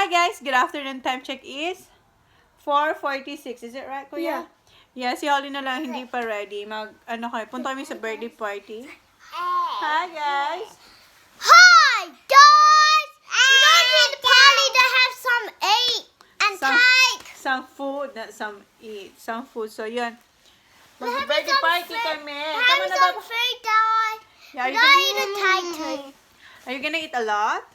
Hi guys, good afternoon. Time check is 4:46. Is it right, Kuya? Yeah, si Holly na lang hindi pa ready. Punta kami sa birthday party. Hi guys. Hi guys! We're going to the party to have some eat and cake. Some food, not some eat. Some food. So yun. We're having Mag-birthday some party food. kami. We're Come having on, some Baba. food, Dad. Yeah, are you We're gonna, eating a cake too. are you gonna eat a lot?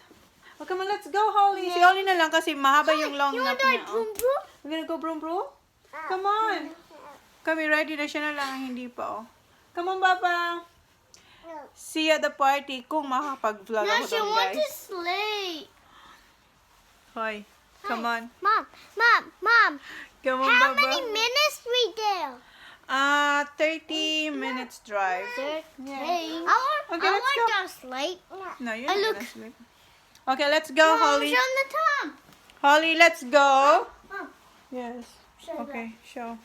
Oh, come on, let's go, Holly. Si Holly na lang kasi mahaba yung long You nap want to niya. Oh. boom boom? We're gonna go broom broom? Come on. Kami ready na siya na lang, hindi pa, oh. Come on, Papa. See you at the party kung makakapag-vlog No, ako she doon, wants to guys. sleep. Hoy, come on. Mom. Come on, How Baba. many minutes we there? 30 minutes drive. I Okay, let's want go. to sleep. No, you're Oh, not look. gonna sleep. Okay, let's go, Holly. Show the time. Holly, let's go. Mom. Yes. Show Okay, show.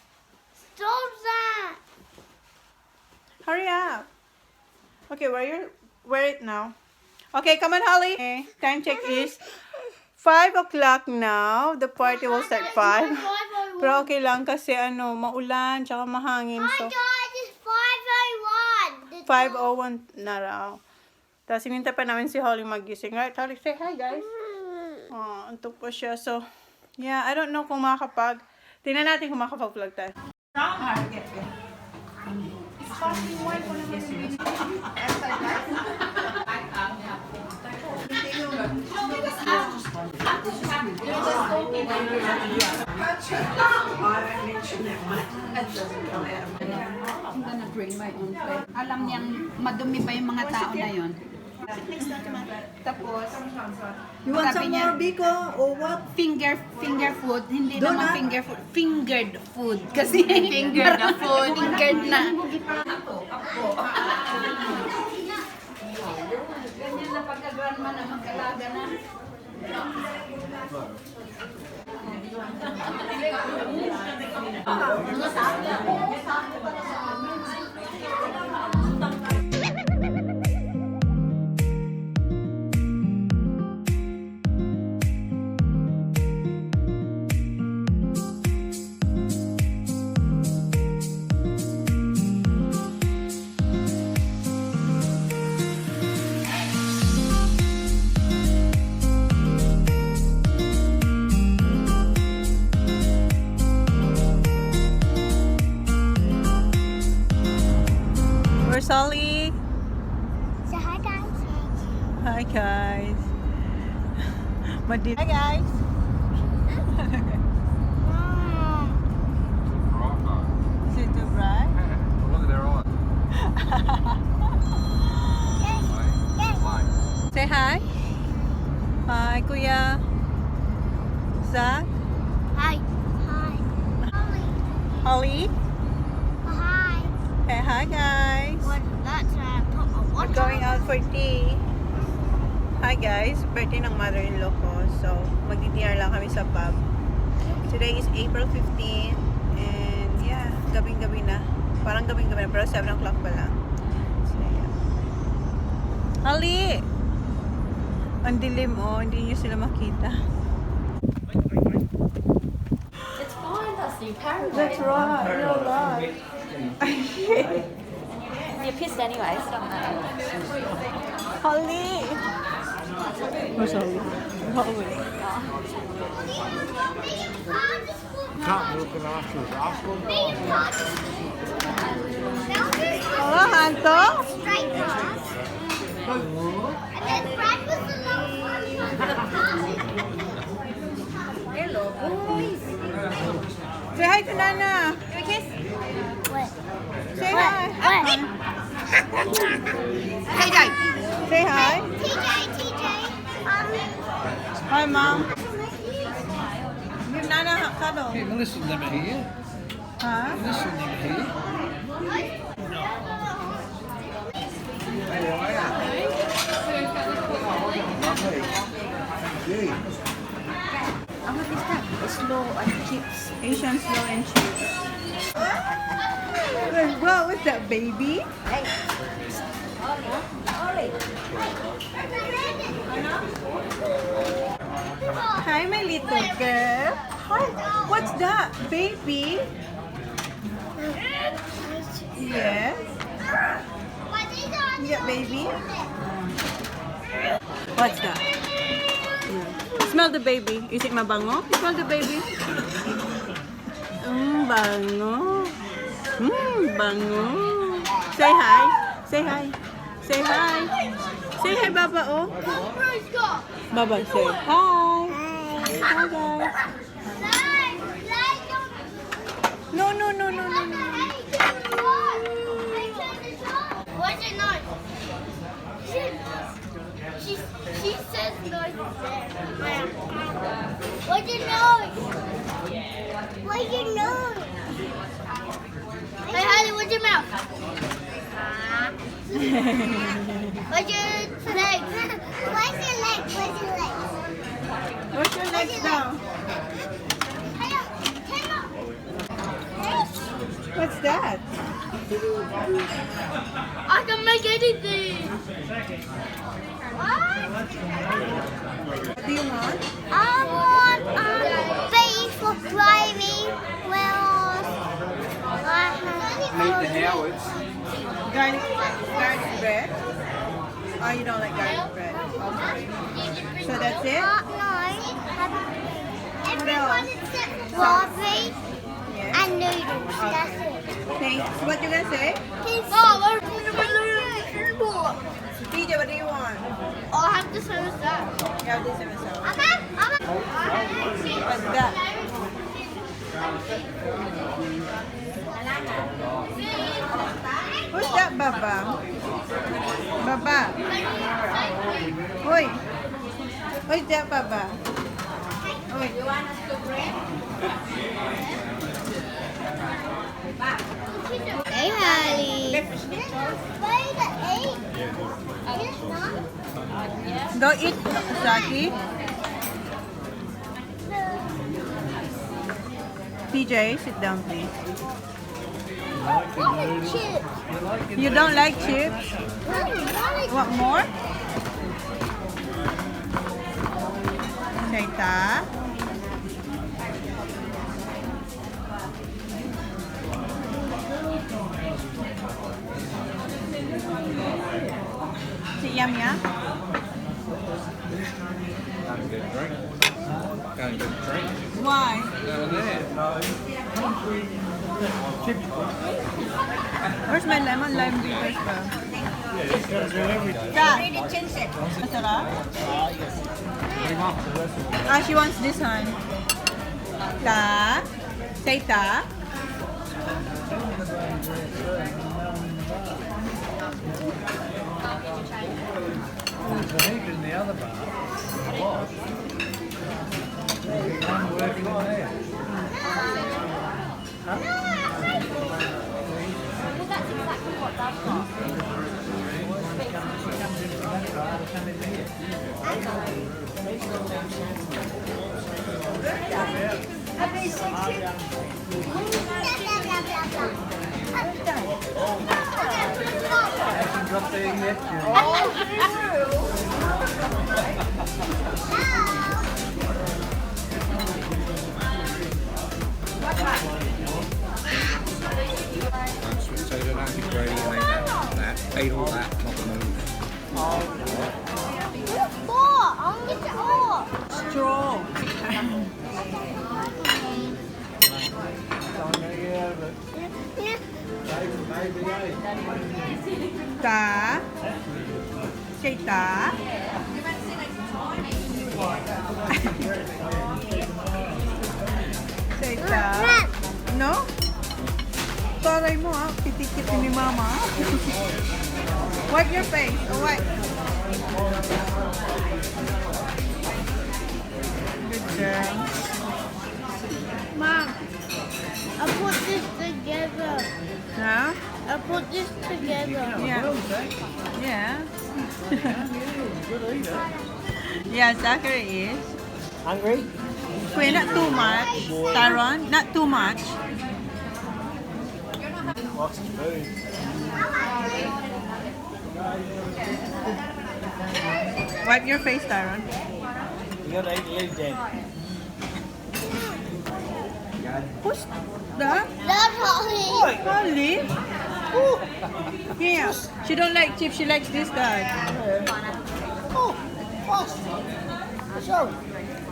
Stop that. Hurry up. Okay, wear it now. Okay, come on, Holly. Okay, time check is 5 o'clock now. The party will start 5. Pero okay lang kasi maulan tsaka mahangin. Hi So, guys, it's 5:01. 5:01 na raw. Tapos hinintay pa namin si Holly magising. Right, Holly, say hi, guys. Oh, antok pa siya. So, yeah, I don't know kung makakapag. Tingnan natin kung makakapag-vlog tayo. I'm gonna bring my own plate. Alam niyang madumi pa yung mga tao na yon. Tapos, You want sabi some niya, more, Biko? Or what? finger food, hindi Donut? naman finger food, fingered food. Kasi fingered na food, fingered na. Ganyan na pagka-grandma na mag-alaga na. Where's Holly? Say hi guys. Hi, guys. Hi, guys. Is it too bright? Look at their eyes. Say hi. Hi, Kuya. Zach. Hi. Holly. Holly. Hi. Hey, hi, guys. We're going out for tea. Hi, guys. Birthday ng mother-in-law ko. So, mag-dinner lang kami sa pub. Today is April 15. And, yeah, gabing-gabi na. Parang gabing-gabi na, pero 7 o'clock pa lang. So, yeah. Holly! Ang dilim, oh. Hindi niyo sila makita. It's fine, that's the paranoid. That's right. You're right. You're pissed anyway, so don't matter. Holly! Where's Holly? Holly. Can't be looking after us. Ask them. Oh, Hanto? Straight cross. And then Brad was the long one. Hello, boys. Say hi to Nana. Give a kiss. What? Say hi. Hey, Jay. Say hi. TJ. Hi, Mom. Give Nana a cuddle. Hey, Melissa never here. Huh? Melissa never here. What is that? Slow and chips. Asian slow and chips. What was that, baby? Hi, my little girl. Hi. What's that? Baby? Yes. Yeah, baby. What's that? Yeah. Smell the baby. Is it mabango? Smell the baby. Bango. Bango. Say hi. Say hi. Say hi. Say hi, Baba. Oh. Baba, say hi. Hi, guys. No, no, no, no, no, no. What's your nose? She says nose. What's your nose? What's your nose? Hey, Harley, what's your mouth? What's your leg? What's your leg? What's your leg? What's your legs now? What's that? I can make anything. What? What do you want? I want bait for driving wheels. Meet the Howards. Garlic bread? Oh, you don't like garlic bread? Okay. So that's it? No. Everyone else? except strawberry Yes. and noodles. That's it. Thanks. What you gonna say? TJ, what do you want? I'll have to service that. You have this in the sauce. What's that? Who's that, Baba? Baba. Oi. Who's that, Baba? Oi. Hey, Harley. Wait, Go eat, Saki. TJ, sit down, please. chips. You don't like chips? Want more? Saita. Si Yum Yum? Go and get a drink. Why? Down there. Where's my lime bitters ba? That. Masarap? Ah, she wants this one. Ta. Say ta. There's a heap in the other bar. I'm working on there. Well, that's exactly what Dad got. Drop the injection. So they don't be greedy and they that. Eat all that, not the move. Four. I want to get all. Straw. Ta. Say ta. Say ta. No? Taray mo ha. Pitikit ni mama. Wipe your face. Oh, wipe. Good girl. Mom, I put this together. Huh? I put this together. Yeah. Yeah. Yeah, Zachary is. Hungry? Wait, not too much. Taron, not too much. Lots of food. Wipe your face, Taron. You got 8 legs then. Who's that? That's Holly. Holly? Ooh. Yeah. She don't like chips. She likes this guy.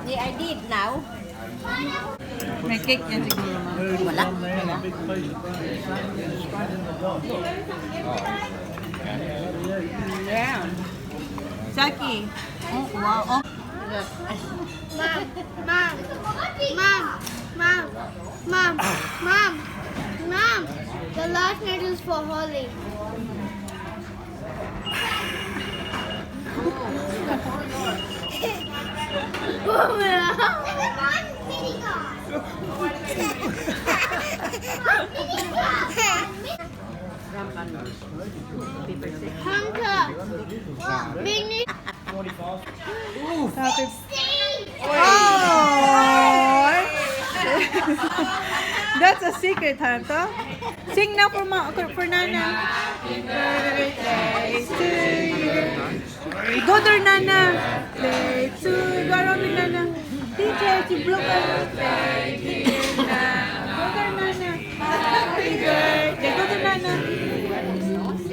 Yeah, I did now. May cake yan siguro, ma'am. Wala. Big piece of bread. Straight in the dog. Yeah. Saki. Oh, wow. Oh. Mom, Mom, Mom, Mom, Mom, Mom, Mom. The last night is for Holly. Hunter, Minnie. 45. Happy. Steve. Oh! That's a secret, Hunter. Sing now for Nana. Happy birthday to you. Go there, Nana. Birthday to you. Go around with Nana. Teacher, si Blue birthday dear Nana. Go there, Nana. Happy birthday. Go there, Nana.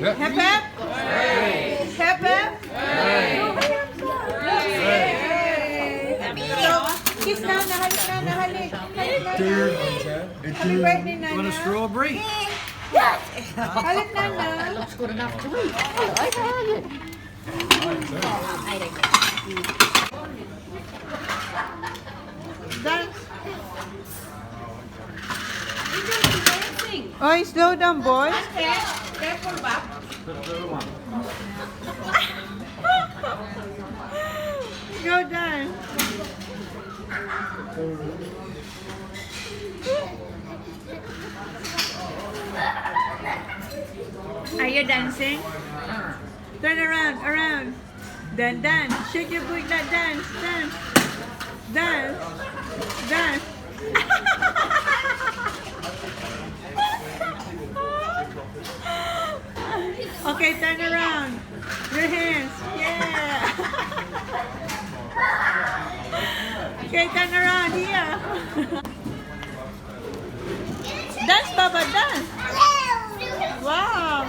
Hep hep. Hep hep. So, kiss Nana. Halik Nana. Halik. Halik Nana. Happy birthday, Nana. Want a strawberry? Halik Nana. Looks good enough to eat. I had it. Dance. Oy, slow down, boys. Go dance. Are you dancing? Turn around. Then dance. Shake your booty, dance. Okay, turn around. Your hands. Yeah. Okay, turn around here. Dance, Baba, dance. Wow.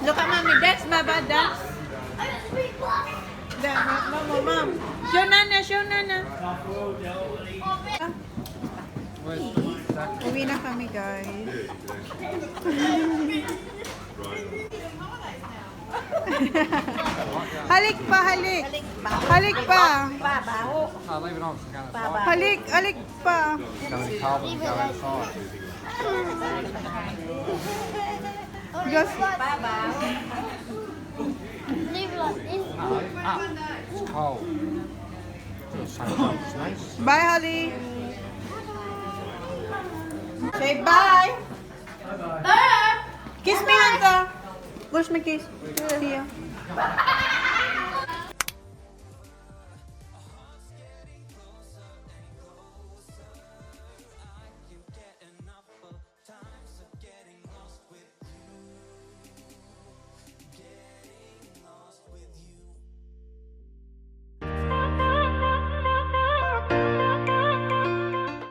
Look at mommy, dance, Baba, dance. Dance, mom. Show Nana. Uwi na kami, guys. Halik pa. Halik pa. I'll leave it on for kind of Halik pa. Going to go inside. Just, Leave it like this. It's cold. It's nice. bye, Holly. Say bye. Kiss me, Hunter. Where's my kiss? Here.